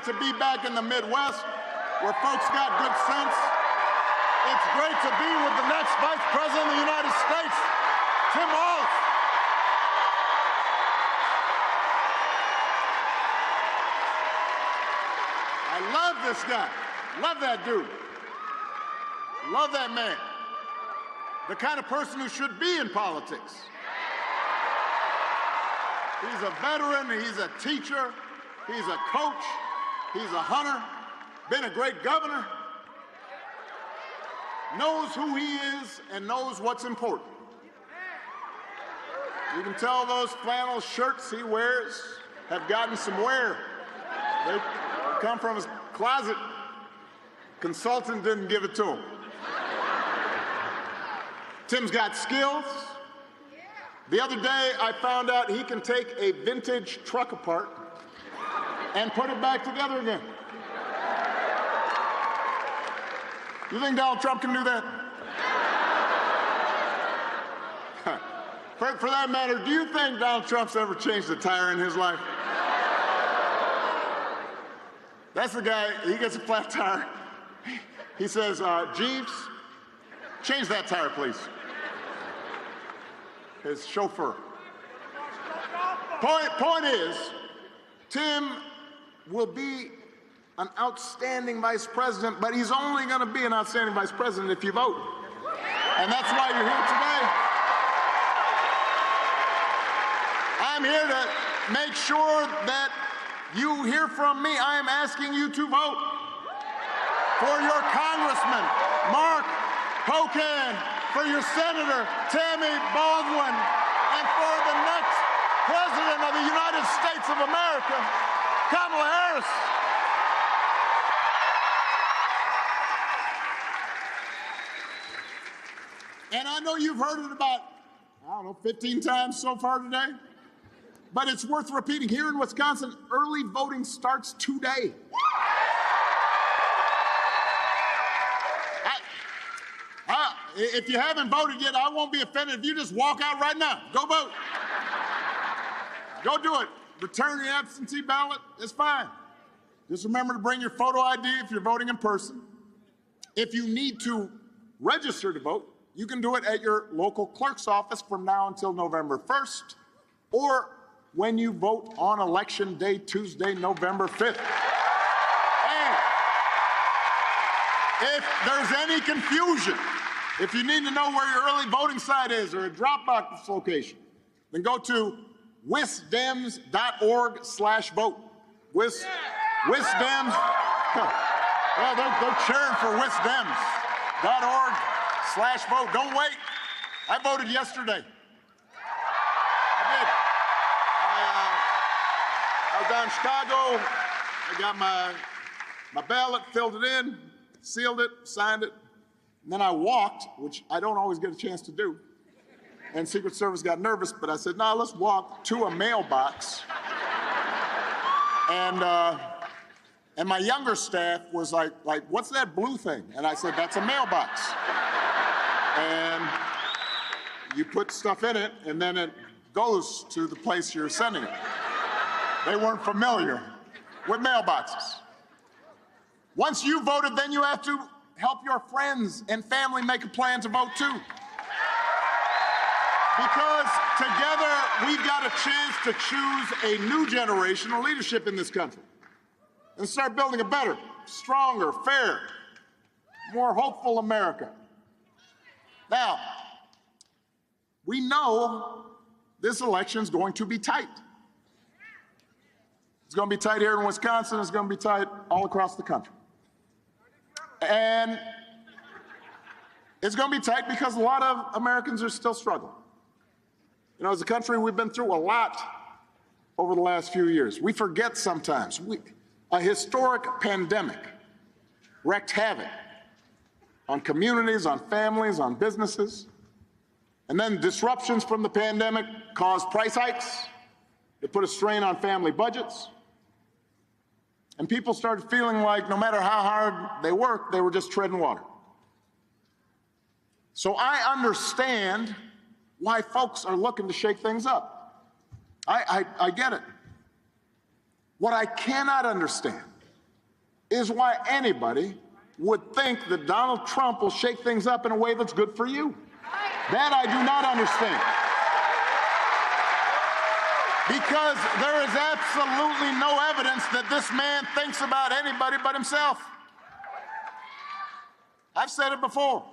great to be back in the Midwest where folks got good sense. It's great to be with the next Vice President of the United States, Tim Walz. I love this guy. Love that dude. Love that man. The kind of person who should be in politics. He's a veteran, he's a teacher, he's a coach, he's a hunter, been a great governor, knows who he is and knows what's important. You can tell those flannel shirts he wears have gotten some wear. They come from his closet. Consultant didn't give it to him. Tim's got skills. The other day, I found out he can take a vintage truck apart and put it back together again. You think Donald Trump can do that? For that matter, do you think Donald Trump's ever changed a tire in his life? That's the guy, he gets a flat tire. He says, Jeeves, change that tire, please. His chauffeur. Point is, Tim will be an outstanding vice president, but he's only going to be an outstanding vice president if you vote. And that's why you're here today. I'm here to make sure that you hear from me. I am asking you to vote for your congressman, Mark Pocan, for your Senator, Tammy Baldwin, and for the next President of the United States of America, Kamala Harris. And I know you've heard it about, 15 times so far today, but it's worth repeating. Here in Wisconsin, early voting starts today. If you haven't voted yet, I won't be offended if you just walk out right now. Go vote. Go do it. Return the absentee ballot. It's fine. Just remember to bring your photo ID if you're voting in person. If you need to register to vote, you can do it at your local clerk's office from now until November 1st, or when you vote on Election Day, Tuesday, November 5th. And if there's any confusion, if you need to know where your early voting site is or a drop-box location, then go to wisdems.org/vote. Wisdems. Well, they're cheering for wisdems.org/vote. Don't wait. I voted yesterday. I did. I was down in Chicago. I got my ballot, filled it in, sealed it, signed it. And then I walked, which I don't always get a chance to do. And Secret Service got nervous, but I said, no, let's walk to a mailbox. And my younger staff was like, what's that blue thing? And I said, that's a mailbox. And you put stuff in it, and then it goes to the place you're sending it. They weren't familiar with mailboxes. Once you voted, then you have to help your friends and family make a plan to vote too. Because together we've got a chance to choose a new generation of leadership in this country and start building a better, stronger, fair, more hopeful America. Now, we know this election is going to be tight. It's going to be tight here in Wisconsin. It's going to be tight all across the country. And it's going to be tight because a lot of Americans are still struggling. You know, as a country, we've been through a lot over the last few years. We forget sometimes. A historic pandemic wreaked havoc on communities, on families, on businesses. And then disruptions from the pandemic caused price hikes. It put a strain on family budgets. And people started feeling like no matter how hard they worked, they were just treading water. So I understand why folks are looking to shake things up. I get it. What I cannot understand is why anybody would think that Donald Trump will shake things up in a way that's good for you. That I do not understand. Because there is absolutely no evidence that this man thinks about anybody but himself. I've said it before.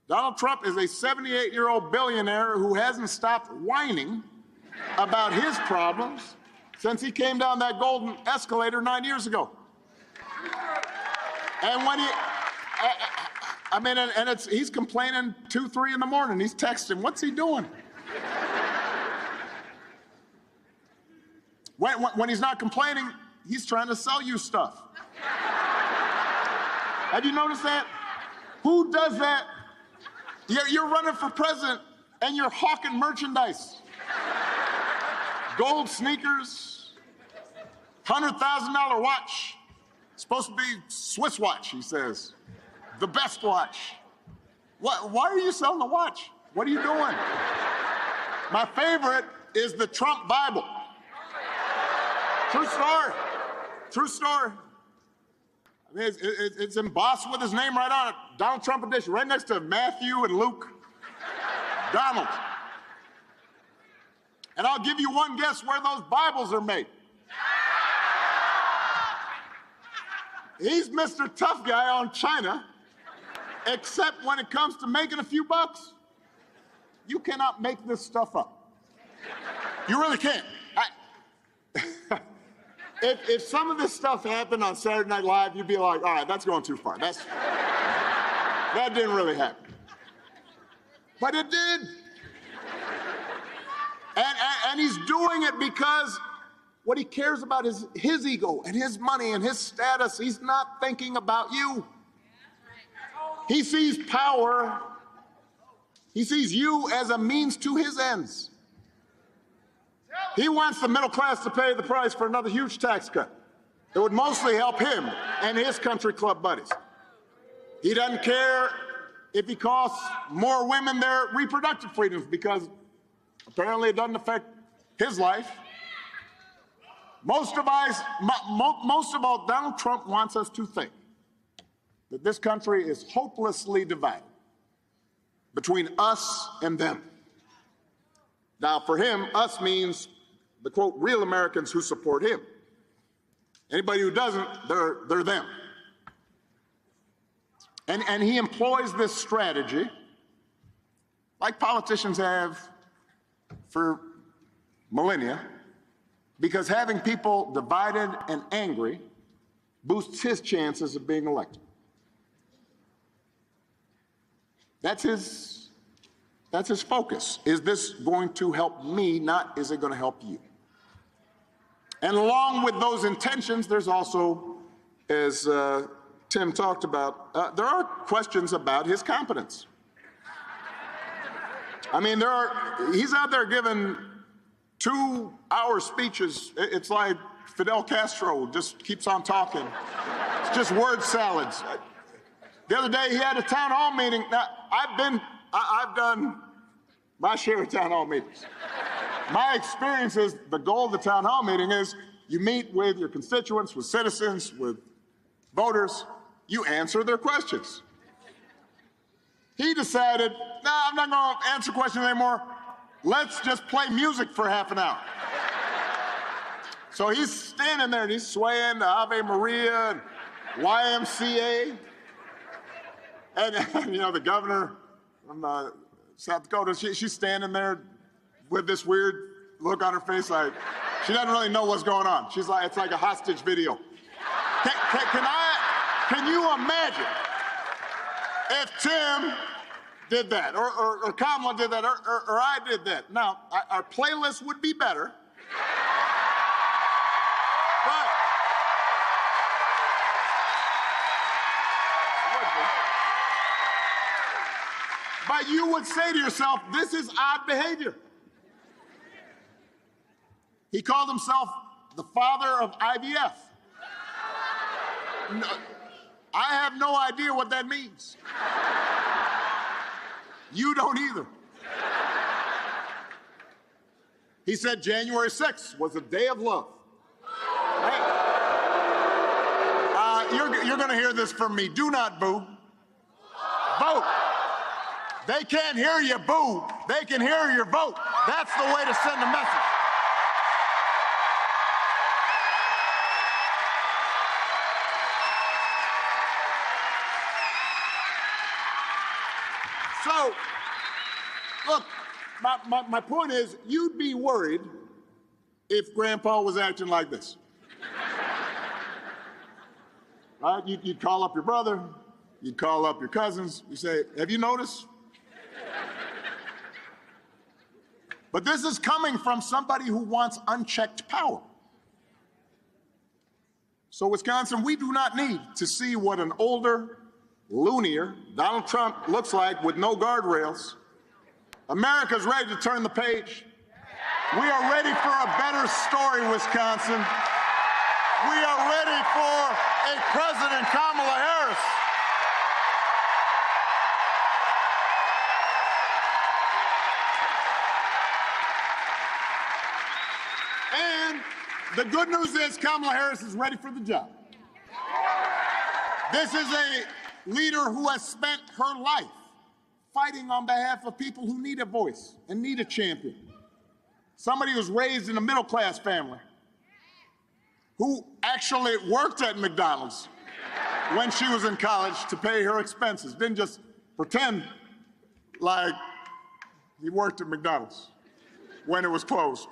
Donald Trump is a 78-year-old billionaire who hasn't stopped whining about his problems since he came down that golden escalator 9 years ago. And when he's complaining 2, 3 in the morning. He's texting. What's he doing? When he's not complaining, he's trying to sell you stuff. Have you noticed that? Who does that? You're running for president and you're hawking merchandise. Gold sneakers, $100,000 watch. Supposed to be Swiss watch, he says. The best watch. Why are you selling the watch? What are you doing? My favorite is the Trump Bible. True story. True story. I mean, it's embossed with his name right on it. Donald Trump edition, right next to Matthew and Luke. Donald. And I'll give you one guess where those Bibles are made. He's Mr. Tough Guy on China, except when it comes to making a few bucks. You cannot make this stuff up. You really can't. If some of this stuff happened on Saturday Night Live, you'd be like, all right, that's going too far. That didn't really happen. But it did. And he's doing it because what he cares about is his ego and his money and his status. He's not thinking about you. He sees power. He sees you as a means to his ends. He wants the middle class to pay the price for another huge tax cut. It would mostly help him and his country club buddies. He doesn't care if he costs more women their reproductive freedoms because apparently it doesn't affect his life. Most of all, Donald Trump wants us to think that this country is hopelessly divided between us and them. Now, for him, us means the, quote, real Americans who support him. Anybody who doesn't, they're them. And he employs this strategy like politicians have for millennia, because having people divided and angry boosts his chances of being elected. That's his focus. Is this going to help me, not is it going to help you? And along with those intentions, there's also, as Tim talked about, there are questions about his competence. I mean, he's out there giving 2-hour speeches. It's like Fidel Castro just keeps on talking. It's just word salads. The other day he had a town hall meeting. Now, I've done my share of town hall meetings. My experience is the goal of the town hall meeting is you meet with your constituents, with citizens, with voters. You answer their questions. He decided, no, I'm not going to answer questions anymore. Let's just play music for half an hour. So he's standing there and he's swaying to Ave Maria and YMCA. And, you know, the governor from South Dakota, she's standing there with this weird look on her face like she doesn't really know what's going on. She's like, it's like a hostage video. Can you imagine if Tim did that, or Kamala did that, or I did that? Now, our playlist would be better. But you would say to yourself, this is odd behavior. He called himself the father of IVF. No, I have no idea what that means. You don't either. He said January 6th was a day of love. Right? you're going to hear this from me. Do not boo. Vote. They can't hear you boo. They can hear your vote. That's the way to send a message. So, look, my point is, you'd be worried if Grandpa was acting like this. Right? You'd call up your brother, you'd call up your cousins, you say, have you noticed? But this is coming from somebody who wants unchecked power. So, Wisconsin, we do not need to see what an older, loonier Donald Trump looks like with no guardrails. America's ready to turn the page. We are ready for a better story, Wisconsin. We are ready for a President Kamala Harris. And the good news is Kamala Harris is ready for the job. This is a leader who has spent her life fighting on behalf of people who need a voice and need a champion. Somebody who was raised in a middle-class family, who actually worked at McDonald's when she was in college to pay her expenses, didn't just pretend like he worked at McDonald's when it was closed.